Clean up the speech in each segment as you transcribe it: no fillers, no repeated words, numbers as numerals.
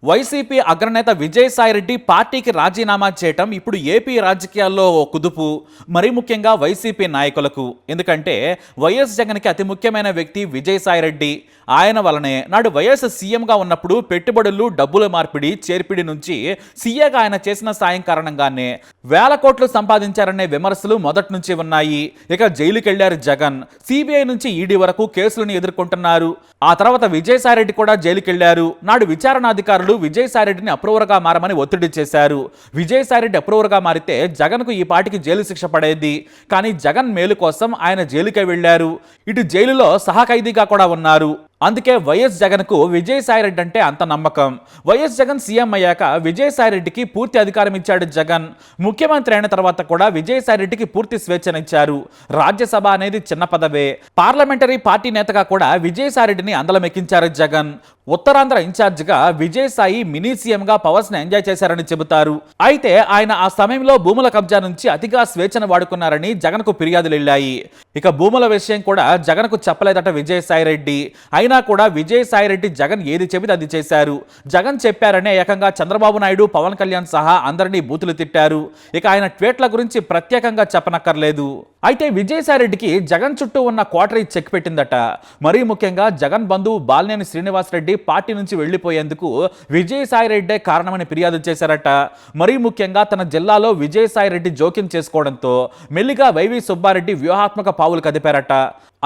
YCP అగ్రనేత విజయసాయిరెడ్డి పార్టీకి రాజీనామా చేయటం ఇప్పుడు ఏపీ రాజకీయాల్లో ఓ కుదుపు. మరీ ముఖ్యంగా వైసీపీ నాయకులకు. ఎందుకంటే వైఎస్ జగన్కి అతి ముఖ్యమైన వ్యక్తి విజయసాయిరెడ్డి. ఆయన వలనే నాడు వైఎస్ సీఎంగా ఉన్నప్పుడు పెట్టుబడులు, డబ్బుల మార్పిడి, చేర్పిడి నుంచి సీఏగా ఆయన చేసిన సాయం కారణంగానే వేల కోట్లు సంపాదించారనే విమర్శలు మొదటి నుంచి ఉన్నాయి. ఇక జైలుకి వెళ్లారు జగన్. సిబిఐ నుంచి ఈడీ వరకు కేసులను ఎదుర్కొంటున్నారు. ఆ తర్వాత విజయసాయిరెడ్డి కూడా జైలుకి వెళ్లారు. నాడు విచారణాధికారులు విజయసాయిరెడ్డిని అప్రూవర్గా మారమని ఒత్తిడి చేశారు. విజయసాయిరెడ్డి అప్రూవర్గా మారితే జగన్కు ఈ పాటికి జైలు శిక్ష పడేది. కానీ జగన్ మేలు కోసం ఆయన జైలుకే వెళ్లారు. ఇటు జైలులో సహఖైదీగా కూడా ఉన్నారు. అందుకే వైఎస్ జగన్కు విజయసాయిరెడ్డి అంటే అంత నమ్మకం. వైఎస్ జగన్ సీఎం అయ్యాక విజయసాయిరెడ్డికి పూర్తి అధికారం ఇచ్చాడు జగన్. ముఖ్యమంత్రి అయిన తర్వాత కూడా విజయసాయిరెడ్డికి పూర్తి స్వేచ్ఛనిచ్చారు. రాజ్యసభ అనేది చిన్న పదవే. పార్లమెంటరీ పార్టీ నేతగా కూడా విజయసాయిరెడ్డిని అందలమెక్కించారు జగన్. ఉత్తరాంధ్ర ఇన్ఛార్జిగా విజయసాయి మినీ సీఎంగా పవర్స్ ని ఎంజాయ్ చేశారని చెబుతారు. అయితే ఆయన ఆ సమయంలో భూముల కబ్జా నుంచి అతిగా స్వేచ్ఛను వాడుకున్నారని జగన్కు ఫిర్యాదులు వెళ్ళాయి. ఇక భూముల విషయం కూడా జగన్కు చెప్పలేదట విజయసాయిరెడ్డి. అయినా కూడా విజయసాయిరెడ్డి జగన్ ఏది చెబితే అది చేశారు. జగన్ చెప్పారనే ఏకంగా చంద్రబాబు నాయుడు, పవన్ కళ్యాణ్ సహా అందరినీ బూతులు తిట్టారు. ఇక ఆయన ట్వీట్ల గురించి ప్రత్యేకంగా చెప్పనక్కర్లేదు. అయితే విజయసాయిరెడ్డికి జగన్ చుట్టూ ఉన్న క్వార్టరీ చెక్ పెట్టిందట. మరీ ముఖ్యంగా జగన్ బంధువు బాలినేని శ్రీనివాసరెడ్డి పార్టీ నుంచి వెళ్లిపోయేందుకు విజయసాయిరెడ్డే కారణమని ఫిర్యాదు చేశారట. మరీ ముఖ్యంగా తన జిల్లాలో విజయసాయిరెడ్డి జోక్యం చేసుకోవడంతో మెల్లిగా వైవి సుబ్బారెడ్డి వ్యూహాత్మక పావులు కదిపారట.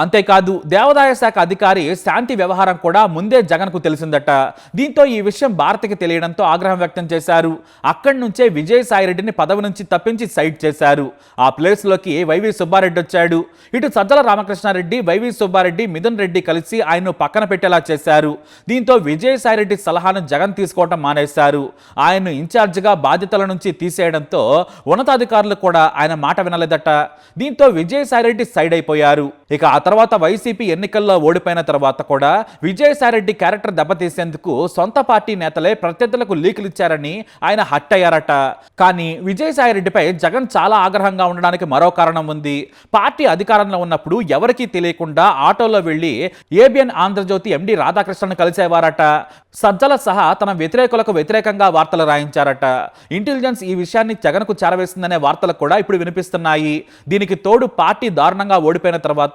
అంతేకాదు దేవాదాయ శాఖ అధికారి శాంతి వ్యవహారం కూడా ముందే జగన్కు తెలిసిందట. దీంతో ఈ విషయం భారత్కి తెలియడంతో ఆగ్రహం వ్యక్తం చేశారు. అక్కడి నుంచే విజయసాయిరెడ్డిని పదవి నుంచి తప్పించి సైడ్ చేశారు. ఆ ప్లేస్లోకి వైవి సుబ్బారెడ్డి వచ్చాడు. ఇటు సజ్జల రామకృష్ణారెడ్డి, వైవి సుబ్బారెడ్డి, మిథున్ రెడ్డి కలిసి ఆయన్ను పక్కన పెట్టేలా చేశారు. దీంతో విజయసాయిరెడ్డి సలహాను జగన్ తీసుకోవడం మానేశారు. ఆయన్ను ఇన్ఛార్జిగా బాధ్యతల నుంచి తీసేయడంతో ఉన్నతాధికారులు కూడా ఆయన మాట వినలేదట. దీంతో విజయసాయిరెడ్డి సైడ్ అయిపోయారు. ఇక ఆ తర్వాత వైసీపీ ఎన్నికల్లో ఓడిపోయిన తర్వాత కూడా విజయసాయిరెడ్డి క్యారెక్టర్ దెబ్బతీసేందుకు సొంత పార్టీ నేతలే ప్రత్యర్థులకు లీకులు ఇచ్చారని ఆయన హట్ అయ్యారట. కానీ విజయసాయిరెడ్డిపై జగన్ చాలా ఆగ్రహంగా ఉండడానికి మరో కారణం ఉంది. పార్టీ అధికారంలో ఉన్నప్పుడు ఎవరికీ తెలియకుండా ఆటోలో వెళ్లి ఏబిఎన్ ఆంధ్రజ్యోతి ఎండి రాధాకృష్ణను కలిసేవారట. సజ్జల సహా తన వ్యతిరేకులకు వ్యతిరేకంగా వార్తలు రాయించారట. ఇంటెలిజెన్స్ ఈ విషయాన్ని జగన్కు చేరవేసిందనే వార్తలు కూడా ఇప్పుడు వినిపిస్తున్నాయి. దీనికి తోడు పార్టీ దారుణంగా ఓడిపోయిన తర్వాత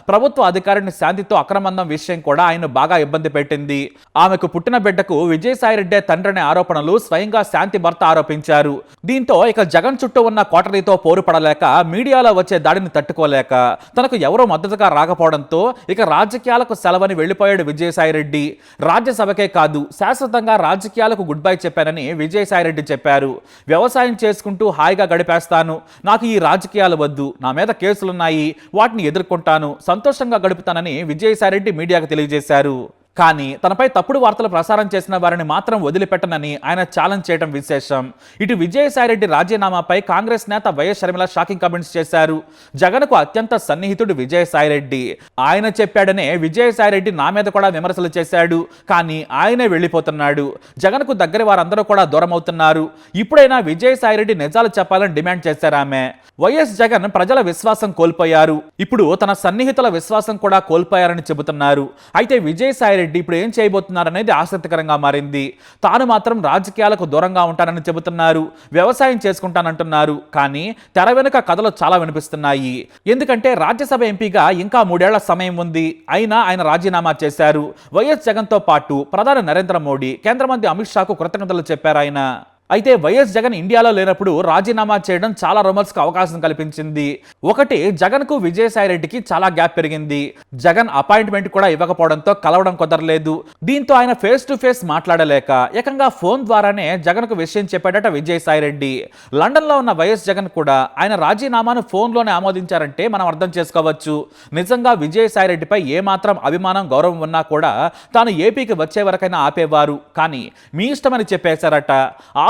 ప్రభుత్వ అధికారిని శాంతితో అక్రమందం విషయం కూడా ఆయన బాగా ఇబ్బంది పెట్టింది. ఆమెకు పుట్టిన బిడ్డకు విజయసాయిరెడ్డే తండ్రి అనే ఆరోపణలు స్వయంగా శాంతి భర్త ఆరోపించారు. దీంతో ఇక జగన్ చుట్టూ ఉన్న కోటరీతో పోరు పడలేక, మీడియాలో వచ్చే దాడిని తట్టుకోలేక, తనకు ఎవరో మద్దతుగా రాకపోవడంతో ఇక రాజకీయాలకు సెలవని వెళ్లిపోయాడు విజయసాయిరెడ్డి. రాజ్యసభకే కాదు శాశ్వతంగా రాజకీయాలకు గుడ్ బై చెప్పానని విజయసాయిరెడ్డి చెప్పారు. వ్యవసాయం చేసుకుంటూ హాయిగా గడిపేస్తాను, నాకు ఈ రాజకీయాలు వద్దు, నా మీద కేసులున్నాయి, వాటిని ఎదుర్కొంటాను, సంతోషంగా గడుపుతానని విజయసాయిరెడ్డి మీడియాకు తెలియజేశారు. కానీ తనపై తప్పుడు వార్తలు ప్రసారం చేసిన వారిని మాత్రం వదిలిపెట్టనని ఆయన ఛాలెంజ్ చేయడం విశేషం. ఇటు విజయసాయిరెడ్డి రాజీనామాపై కాంగ్రెస్ నేత వైఎస్ షర్మిల షాకింగ్ కామెంట్స్ చేశారు. జగన్కు అత్యంత సన్నిహితుడు విజయసాయిరెడ్డి. ఆయన చెప్పాడనే విజయసాయిరెడ్డి నా మీద కూడా విమర్శలు చేశాడు. కానీ ఆయనే వెళ్ళిపోతున్నాడు. జగన్కు దగ్గర వారందరూ కూడా దూరం అవుతున్నారు. ఇప్పుడైనా విజయసాయిరెడ్డి నిజాలు చెప్పాలని డిమాండ్ చేశారు ఆమె. వైఎస్ జగన్ ప్రజల విశ్వాసం కోల్పోయారు. ఇప్పుడు తన సన్నిహితుల విశ్వాసం కూడా కోల్పోయారని చెబుతున్నారు. అయితే విజయసాయిరెడ్డి ఇప్పుడు ఏం చేయబోతున్నారనేది ఆసక్తికరంగా మారింది. తాను మాత్రం రాజకీయాలకు దూరంగా ఉంటానని చెబుతున్నారు. వ్యవసాయం చేసుకుంటానంటున్నారు. కానీ తెర వెనుక కథలు చాలా వినిపిస్తున్నాయి. ఎందుకంటే రాజ్యసభ ఎంపీగా ఇంకా 3 ఏళ్ల సమయం ఉంది. అయినా ఆయన రాజీనామా చేశారు. వైఎస్ జగన్తో పాటు ప్రధాని నరేంద్ర మోడీ, కేంద్ర మంత్రి అమిత్ షాకు కృతజ్ఞతలు చెప్పారు ఆయన. అయితే వైఎస్ జగన్ ఇండియాలో లేనప్పుడు రాజీనామా చేయడం చాలా రూమర్స్కి అవకాశం కల్పించింది. ఒకటి, జగన్కు విజయసాయిరెడ్డికి చాలా గ్యాప్ పెరిగింది. జగన్ అపాయింట్మెంట్ కూడా ఇవ్వకపోవడంతో కలవడం కుదరలేదు. దీంతో ఆయన ఫేస్ టు ఫేస్ మాట్లాడలేక ఏకంగా ఫోన్ ద్వారానే జగన్కు విషయం చెప్పాడట విజయసాయిరెడ్డి. లండన్లో ఉన్న వైఎస్ జగన్ కూడా ఆయన రాజీనామాను ఫోన్లోనే ఆమోదించారంటే మనం అర్థం చేసుకోవచ్చు. నిజంగా విజయసాయిరెడ్డిపై ఏమాత్రం అభిమానం, గౌరవం ఉన్నా కూడా తాను ఏపీకి వచ్చే వరకైనా ఆపేవారు. కానీ మీ ఇష్టమని చెప్పేశారట.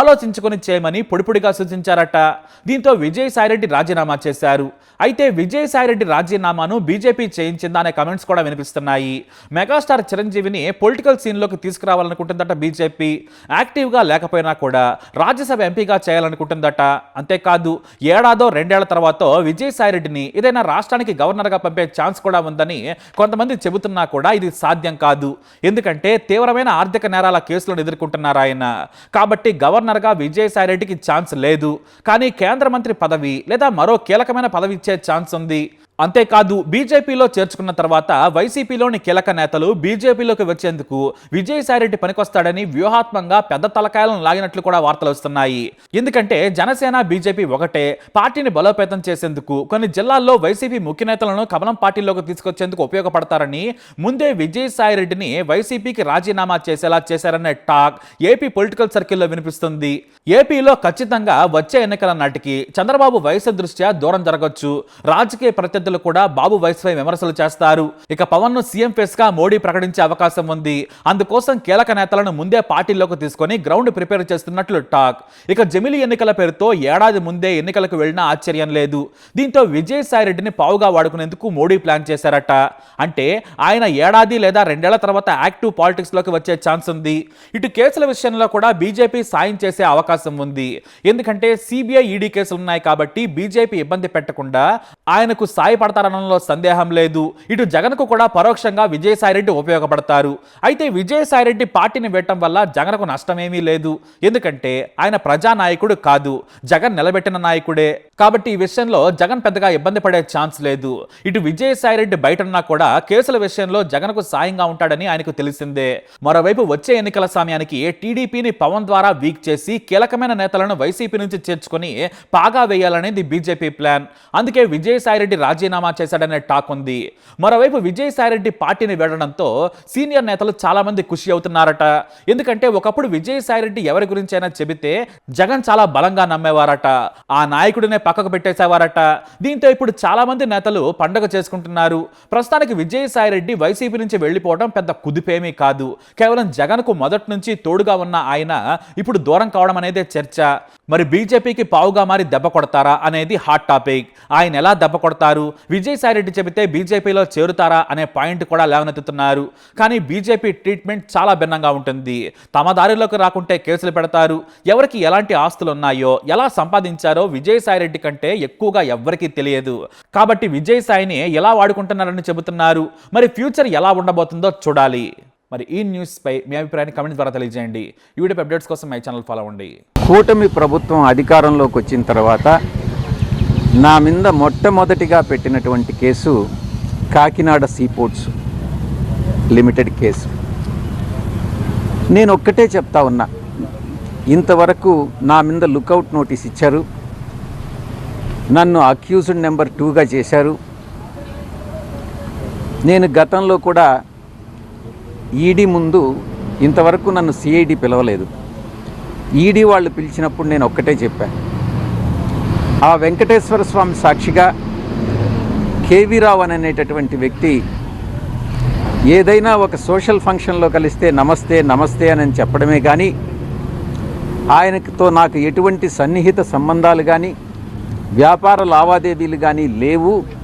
ఆలోచించుకొని చేయమని పొడిపొడిగా సూచించారట. దీంతో విజయసాయిరెడ్డి రాజీనామా చేశారు. అయితే విజయసాయిరెడ్డి రాజీనామాను బీజేపీ చేయించిందా అనే కమెంట్స్ కూడా వినిపిస్తున్నాయి. మెగాస్టార్ చిరంజీవిని పొలిటికల్ సీన్లోకి తీసుకురావాలనుకుంటుందట బీజేపీ. యాక్టివ్గా లేకపోయినా కూడా రాజ్యసభ ఎంపీగా చేయాలనుకుంటుందట. అంతేకాదు ఏడాదో 2 ఏళ్ల తర్వాత విజయసాయిరెడ్డిని ఏదైనా రాష్ట్రానికి గవర్నర్గా పంపే ఛాన్స్ కూడా ఉందని కొంతమంది చెబుతున్నా కూడా ఇది సాధ్యం కాదు. ఎందుకంటే తీవ్రమైన ఆర్థిక నేరాల కేసులను ఎదుర్కొంటున్నారు ఆయన. కాబట్టి గవర్నర్గా విజయసాయిరెడ్డికి ఛాన్స్ లేదు. కానీ కేంద్ర మంత్రి పదవి లేదా మరో కీలకమైన పదవి ఇచ్చే ఛాన్స్ ఉంది. అంతేకాదు బీజేపీలో చేర్చుకున్న తర్వాత వైసీపీలోని కీలక నేతలు బీజేపీలోకి వచ్చేందుకు విజయసాయిరెడ్డి పనికొస్తాడని వ్యూహాత్మకంగా పెద్ద తలకాయలను లాగినట్లు కూడా వార్తలు వస్తున్నాయి. ఎందుకంటే జనసేన బీజేపీ ఒకటే. పార్టీని బలోపేతం చేసేందుకు కొన్ని జిల్లాల్లో వైసీపీ ముఖ్య నేతలను కమలం పార్టీలోకి తీసుకొచ్చేందుకు ఉపయోగపడతారని ముందే విజయసాయిరెడ్డిని వైసీపీకి రాజీనామా చేసేలా చేశారనే టాక్ ఏపీ పొలిటికల్ సర్కిల్లో వినిపిస్తుంది. ఏపీలో ఖచ్చితంగా వచ్చే ఎన్నికల నాటికి చంద్రబాబు వయసు దృష్ట్యా దూరం జరగొచ్చు. రాజకీయ ప్రత్యర్థులు కూడా బాబు వయసుపై విమర్శలు చేస్తారు. ఇక పవన్ ను సీఎం ఫేస్ గా మోడీ ప్రకటించే అవకాశం ఉంది. అందుకోసం కీలక నేతలను ముందే పార్టీలోకి తీసుకొని గ్రౌండ్ ప్రిపేర్ చేస్తున్నట్లు టాక్. ఇక జమిలీ ఎన్నికల పేరుతో ఏడాది ముందే ఎన్నికలకు వెళ్ళినా ఆశ్చర్యం లేదు. దీంతో విజయసాయిరెడ్డిని పావుగా వాడుకునేందుకు మోడీ ప్లాన్ చేశారట. అంటే ఆయన ఏడాది లేదా 2 ఏళ్ల తర్వాత యాక్టివ్ పాలిటిక్స్ లోకి వచ్చే ఛాన్స్ ఉంది. ఇటు కేసుల విషయంలో కూడా బీజేపీ సాయం చేసే అవకాశం ఉంది. ఎందుకంటే సిబిఐ ఈడీ కేసులు ఉన్నాయి కాబట్టి బీజేపీ ఇబ్బంది పెట్టకుండా ఆయనకు సాయపడతారనడంలో సందేహం లేదు. ఇటు జగన్కు కూడా పరోక్షంగా విజయసాయిరెడ్డి ఉపయోగపడతారు. అయితే విజయసాయిరెడ్డి పార్టీని వేయటం వల్ల జగన్కు నష్టమేమీ లేదు. ఎందుకంటే ఆయన ప్రజానాయకుడు కాదు, జగన్ నిలబెట్టిన నాయకుడే. కాబట్టి ఈ విషయంలో జగన్ పెద్దగా ఇబ్బంది పడే ఛాన్స్ లేదు. ఇటు విజయసాయిరెడ్డి బయటన్నా కూడా కేసుల విషయంలో జగన్కు సాయంగా ఉంటాడని ఆయనకు తెలిసిందే. మరోవైపు వచ్చే ఎన్నికల సమయానికి టీడీపీని పవన్ ద్వారా వీక్ చేసి కీలకమైన నేతలను వైసీపీ నుంచి చేర్చుకొని పాగా వేయాలనేది బీజేపీ ప్లాన్. అందుకే విజయసాయిరెడ్డి రాజీనామా చేశాడనే టాక్ ఉంది. మరోవైపు విజయసాయిరెడ్డి పార్టీని వీడడంతో సీనియర్ నేతలు చాలా మంది ఖుషి అవుతున్నారట. ఎందుకంటే ఒకప్పుడు విజయసాయిరెడ్డి ఎవరి గురించి అయినా చెబితే జగన్ చాలా బలంగా నమ్మేవారట. ఆ నాయకుడినే పక్కకు పెట్టేసేవారట. దీంతో ఇప్పుడు చాలా మంది నేతలు పండగ చేసుకుంటున్నారు. ప్రస్తుతానికి విజయసాయిరెడ్డి వైసీపీ నుంచి వెళ్లిపోవడం పెద్ద కుదిపేమీ కాదు. కేవలం జగన్కు మొదటి నుంచి తోడుగా ఉన్న ఆయన ఇప్పుడు దూరం కావడం అనేదే చర్చ. మరి బీజేపీకి పావుగా మారి దెబ్బ కొడతారా అనేది హాట్ టాపిక్. ఆయన ఎలా దెబ్బ కొడతారు, విజయసాయిరెడ్డి చెబితే బీజేపీలో చేరుతారా అనే పాయింట్ కూడా లేవనెత్తుతున్నారు. కానీ బీజేపీ ట్రీట్మెంట్ చాలా భిన్నంగా ఉంటుంది. తమ దారిలోకి రాకుంటే కేసులు పెడతారు. ఎవరికి ఎలాంటి ఆస్తులు ఉన్నాయో, ఎలా సంపాదించారో విజయసాయిరెడ్డి కంటే ఎక్కువగా ఎవ్వరికీ తెలియదు. కాబట్టి విజయసాయిని ఎలా వాడుకుంటున్నారని చెబుతున్నారు. మరి ఫ్యూచర్ ఎలా ఉండబోతుందో చూడాలి. మరి ఈ న్యూస్ పై మీ అభిప్రాయాన్ని కామెంట్ ద్వారా తెలియజేయండి. ఈ వీడియో అప్డేట్స్ కోసం మై ఛానల్ ఫాలో అవ్వండి. కూటమి ప్రభుత్వం అధికారంలోకి వచ్చిన తర్వాత నా మీద మొట్టమొదటిగా పెట్టినటువంటి case Kakinada seaports limited case. నేను ఒక్కటే చెప్తా ఉన్నా, ఇంతవరకు నా మీద లుకౌట్ నోటీస్ ఇచ్చారు, నన్ను అక్యూజ్డ్ నెంబర్ 2గా చేశారు. నేను గతంలో కూడా ఈడీ ముందు ఇంతవరకు నన్ను సిఐడి పిలవలేదు. ఈడీ వాళ్ళు పిలిచినప్పుడు నేను ఒక్కటే చెప్పాను, ఆ వెంకటేశ్వర స్వామి సాక్షిగా కేవీ రావు అనేటటువంటి వ్యక్తి ఏదైనా ఒక సోషల్ ఫంక్షన్లో కలిస్తే నమస్తే నమస్తే అని చెప్పడమే కానీ ఆయనతో నాకు ఎటువంటి సన్నిహిత సంబంధాలు కానీ వ్యాపార లావాదేవీలు కానీ లేవు.